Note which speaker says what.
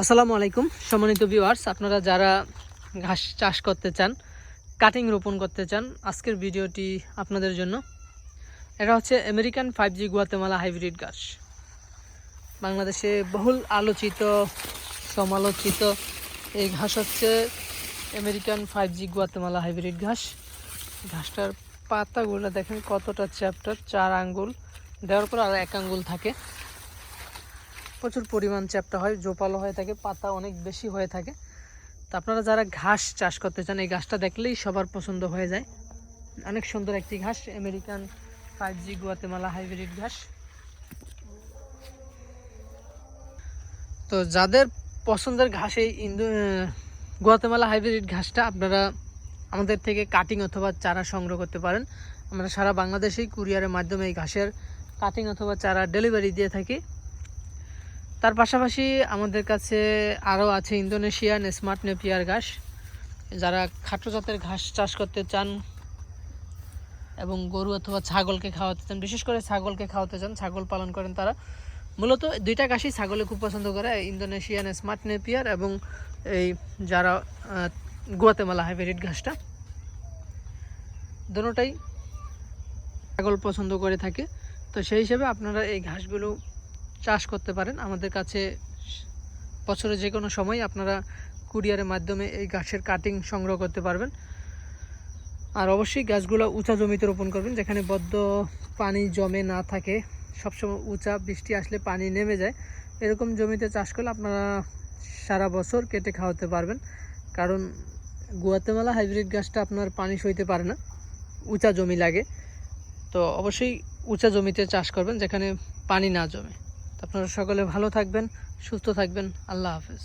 Speaker 1: আসসালামু আলাইকুম সম্মানিত ভিউয়ার্স, আপনারা যারা ঘাস চাষ করতে চান, কাটিং রোপণ করতে চান, আজকের ভিডিওটি আপনাদের জন্য। এটা হচ্ছে আমেরিকান 5G গুয়াতেমালা হাইব্রিড ঘাস। বাংলাদেশে বহুল আলোচিত সমালোচিত এই ঘাস হচ্ছে আমেরিকান 5G গুয়াতেমালা হাইব্রিড ঘাস। ঘাসটার পাতাগুলো দেখেন কতটা চ্যাপ্টার, 4 আঙ্গুল দেওয়ার পর আর 1 আঙ্গুল থাকে। প্রচুর পরিমাণ চ্যাপ্টা হয়, জোপালো হয়ে থাকে, পাতা অনেক বেশি হয়ে থাকে। তো আপনারা যারা ঘাস চাষ করতে চান, এই ঘাসটা দেখলেই সবার পছন্দ হয়ে যায়। অনেক সুন্দর একটি ঘাস, আমেরিকান 5G গুয়াতেমালা হাইব্রিড ঘাস। তো যাদের পছন্দের ঘাস এই গুয়াতেমালা হাইব্রিড ঘাসটা, আপনারা আমাদের থেকে কাটিং অথবা চারা সংগ্রহ করতে পারেন। আমরা সারা বাংলাদেশেই কুরিয়ারের মাধ্যমে এই ঘাসের কাটিং অথবা চারা ডেলিভারি দিয়ে থাকি। তার পাশাপাশি আমাদের কাছে আরও আছে ইন্দোনেশিয়ান স্মার্ট নেপিয়ার ঘাস। যারা খাটো জাতের ঘাস চাষ করতে চান এবং গরু অথবা ছাগলকে খাওয়াতে চান, বিশেষ করে ছাগলকে খাওয়াতে চান, ছাগল পালন করেন তারা, মূলত দুইটা ঘাসই ছাগলে খুব পছন্দ করে, ইন্দোনেশিয়ান স্মার্ট নেপিয়ার এবং এই যারা গুয়াতেমালা হাইব্রিড ঘাসটা, দুটোটাই ছাগল পছন্দ করে থাকে। তো সেই হিসেবে আপনারা এই ঘাসগুলো চাষ করতে পারেন। আমাদের কাছে বছরে যে কোনো সময় আপনারা কুরিয়ারের মাধ্যমে এই গাছের কাটিং সংগ্রহ করতে পারবেন। আর অবশ্যই গাছগুলো উঁচা জমিতে রোপণ করবেন, যেখানে বদ্ধ পানি জমে না থাকে, সবসময় উঁচা, বৃষ্টি আসলে পানি নেমে যায়, এরকম জমিতে চাষ করলে আপনারা সারা বছর কেটে খাওয়াতে পারবেন। কারণ গুয়াতেমালা হাইব্রিড গাছটা আপনার পানি সইতে পারে না, উঁচা জমি লাগে। তো অবশ্যই উঁচা জমিতে চাষ করবেন, যেখানে পানি না জমে। আপনারা সকলে ভালো থাকবেন, সুস্থ থাকবেন। আল্লাহ হাফেজ।